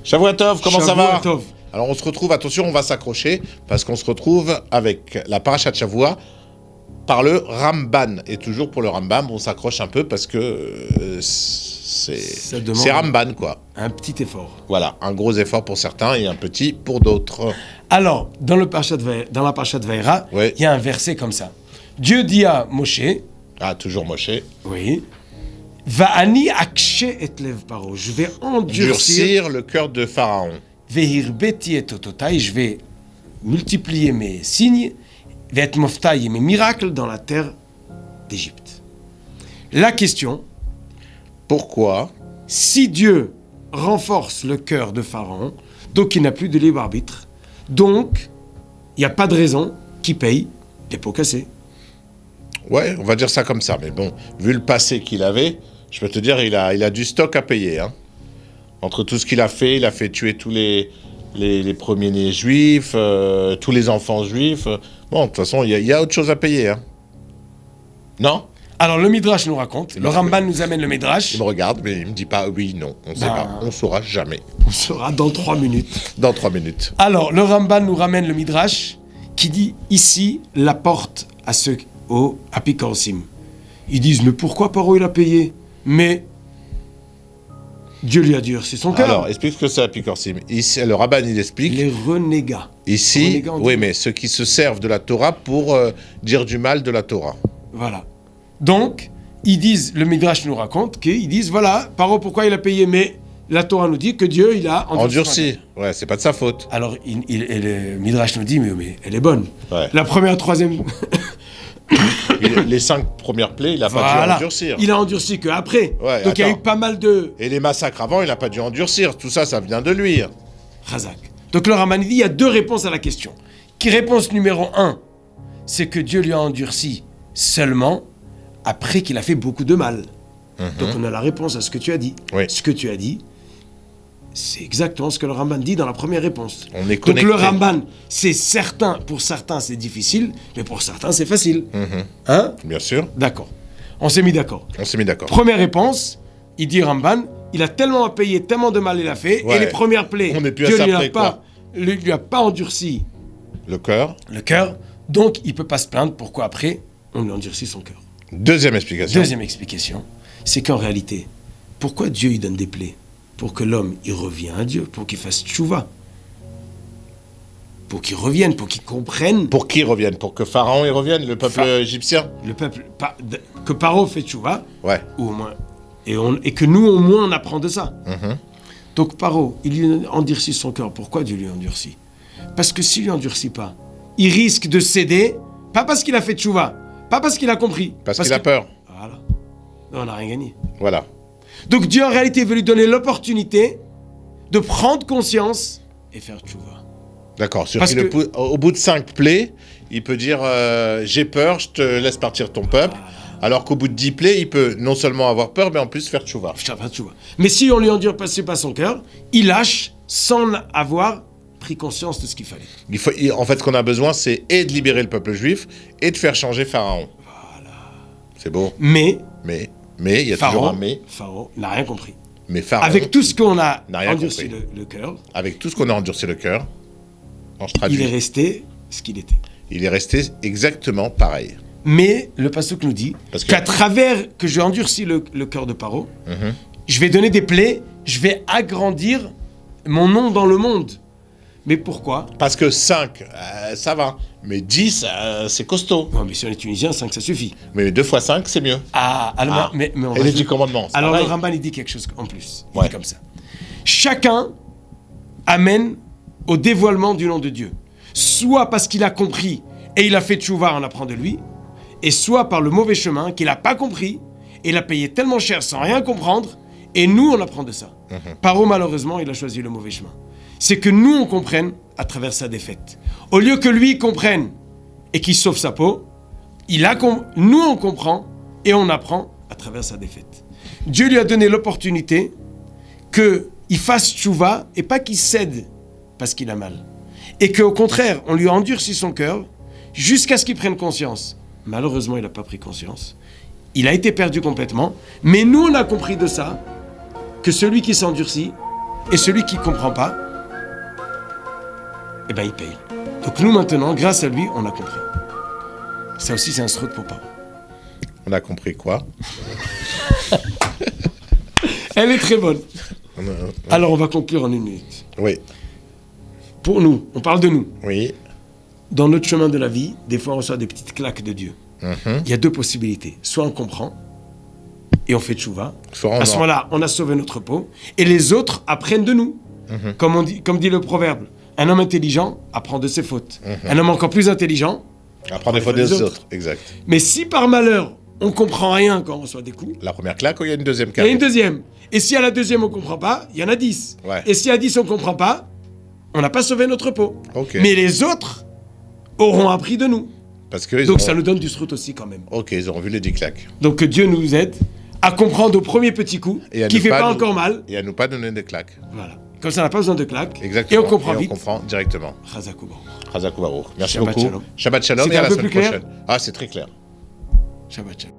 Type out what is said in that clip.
Shavua Tov, comment ça va? Shavua Tov. Alors on se retrouve, attention, on va s'accrocher, parce qu'on se retrouve avec la parashat Shavua par le Ramban. Et toujours pour le Rambam, on s'accroche un peu parce que c'est Ramban, quoi. Un petit effort. Voilà, un gros effort pour certains et un petit pour d'autres. Alors, dans la parashat Vaïra, Ouais. il y a un verset comme ça. Dieu dit à Moshe, Ah, toujours Moshe. oui, Va'ani akshe et lev paro, je vais endurcir, Durcir le cœur de Pharaon. vehirbeti et ototai, je vais multiplier mes signes, ve'et moftai, mes miracles dans la terre d'Égypte. La question, Pourquoi? si Dieu renforce le cœur de Pharaon, donc il n'a plus de libre arbitre, donc il n'y a pas de raison qu'il paye les pots cassés. Ouais, on va dire ça comme ça. Mais bon, vu le passé qu'il avait, je peux te dire, il a du stock à payer. Hein. Entre tout ce qu'il a fait tuer tous les premiers-nés juifs, tous les enfants juifs. Bon, de toute façon, il y a autre chose à payer. Hein. Non? Alors le Midrash nous raconte, le Ramban nous amène le Midrash, Il me regarde, mais il me dit pas oui, non. On sait pas. On saura jamais. on sera dans 3 minutes. Dans 3 minutes. Alors le Ramban nous ramène le Midrash qui dit ici la porte à ceux au Apikorsim. Ils disent mais pourquoi Paro il a payé? Mais Dieu lui a durci son cœur. Alors, explique ce que c'est la Picorsim. Ici, le rabbin, il explique. Les renégats. Ici, Renégats en oui, Dieu. mais ceux qui se servent de la Torah pour dire du mal de la Torah. Voilà. Donc, ils disent, le Midrash nous raconte qu'ils disent, voilà, Paro, pourquoi il a payé? Mais la Torah nous dit que Dieu, il a Endurci. Ouais, c'est pas de sa faute. Alors, et le Midrash nous dit, mais elle est bonne. Ouais. La première, troisième... Les 5 premières plaies, il a pas dû voilà. endurcir. Il a endurci qu'après. Ouais, Donc, il y a eu attends. pas mal de... Et les massacres avant, il a pas dû endurcir. Tout ça, ça vient de lui. Razak. Donc, le Raman dit, il y a 2 réponses à la question. Réponse numéro 1, c'est que Dieu lui a endurci seulement après qu'il a fait beaucoup de mal. Donc, on a la réponse à ce que tu as dit. Oui. Ce que tu as dit, c'est exactement ce que le Ramban dit dans la première réponse. On est Donc connecté. le Ramban, c'est certain, pour certains c'est difficile, mais pour certains c'est facile. Hein? Bien sûr. D'accord. On s'est mis d'accord. On s'est mis d'accord. Première réponse, il dit Ramban, il a tellement payé, tellement de mal il a fait, Ouais. et les premières plaies, On n'est plus à Dieu ça lui a près, pas, lui a pas endurci Le cœur. le cœur, donc il peut pas se plaindre pourquoi après on lui endurcit son cœur. Deuxième explication. Deuxième explication, c'est qu'en réalité, pourquoi Dieu il donne des plaies? Pour que l'homme, il revienne à Dieu, pour qu'il fasse tchouva. Pour qu'il revienne, pour qu'il comprenne Pour qui revienne? Pour que Pharaon y revienne, le peuple égyptien? le peuple, que Paro fait tchouva, Ouais. ou au moins, et que nous, au moins, on apprend de ça. Donc Paro, il lui endurcit son cœur. Pourquoi Dieu lui endurcit? Parce que s'il lui endurcit pas, il risque de céder, pas parce qu'il a fait tchouva, pas parce qu'il a compris. Parce qu'il a peur. Voilà. Non, on n'a rien gagné. Voilà. Donc Dieu en réalité veut lui donner l'opportunité de prendre conscience et faire tchouva. D'accord. Parce Au bout de 5 plaies, il peut dire j'ai peur, je te laisse partir ton peuple. Alors qu'au bout de 10 plaies, il peut non seulement avoir peur, mais en plus faire tchouva. Faire tchouva. Mais si on lui endure pas son cœur, il lâche sans avoir pris conscience de ce qu'il fallait. En fait, ce qu'on a besoin, c'est et de libérer le peuple juif et de faire changer Pharaon. Voilà. C'est beau. Mais Mais il y a toujours un mais. Pharaon n'a rien compris. Mais Pharaon, Avec tout ce qu'on a n'a rien endurci compris. le cœur, avec tout ce qu'on a endurci le cœur, non, je traduis, il est resté ce qu'il était. il est resté exactement pareil. Mais le pasuk nous dit Parce que- qu'à travers que j'ai endurci le cœur de Paro, je vais donner des plaies, je vais agrandir mon nom dans le monde. Mais pourquoi? Parce que 5, ça va. Mais 10, c'est costaud. Non, mais si on est tunisien, 5 ça suffit. Mais 2 fois 5, c'est mieux. Alors, mais on Et va les se- 10 commandements, c'est Alors le pareil. Ramban il dit quelque chose en plus. Il Ouais. dit comme ça. Chacun amène au dévoilement du nom de Dieu. Soit parce qu'il a compris et il a fait tchouva, on apprend de lui, et soit par le mauvais chemin qu'il n'a pas compris et il a payé tellement cher sans rien comprendre, et nous on apprend de ça. Paro malheureusement il a choisi le mauvais chemin. C'est que nous on comprenne à travers sa défaite. Au lieu que lui comprenne et qu'il sauve sa peau, nous on comprend et on apprend à travers sa défaite. Dieu lui a donné l'opportunité qu'il fasse tchouva et pas qu'il cède parce qu'il a mal. Et qu'au contraire, on lui a endurci son cœur jusqu'à ce qu'il prenne conscience. Malheureusement, il n'a pas pris conscience. Il a été perdu complètement. Mais nous, on a compris de ça que celui qui s'endurcit, Et celui qui ne comprend pas, eh ben il paye. Donc nous maintenant, grâce à lui, on a compris. Ça aussi, c'est un srout pour parents. On a compris quoi? Elle est très bonne. Alors on va conclure en 1 minute. Oui. Pour nous, on parle de nous. Oui. Dans notre chemin de la vie, des fois on reçoit des petites claques de Dieu. Il y a 2 possibilités. Soit on comprend et on fait tchouva. À ce moment-là, on a sauvé notre peau. Et les autres apprennent de nous. Comme dit le proverbe, un homme intelligent apprend de ses fautes. Un homme encore plus intelligent apprend des fautes des autres. Exact. Mais si par malheur, on comprend rien quand on reçoit des coups... La première claque ou il y a une deuxième Il claque? y a une deuxième. Et si à la deuxième, on comprend pas, il y en a 10. Ouais. Et si à 10, on comprend pas, on n'a pas sauvé notre peau. Ok. Mais les autres auront appris de nous. Parce que Donc ça nous donne du srout aussi quand même. Ok, ils auront vu les 10 claques. Donc que Dieu nous aide à comprendre au premier petit coup, qui ne fait pas encore mal. Et à nous pas donner des claques. Voilà. Comme ça, on n'a pas besoin de claques. Exactement. Et on comprend vite. On comprend directement. Chazak Ubaruch. Chazak Ubaruch. Merci Shabbat beaucoup. shalom. Shabbat shalom C'était et à un la peu semaine plus clair prochaine. Ah, c'est très clair. Shabbat shalom.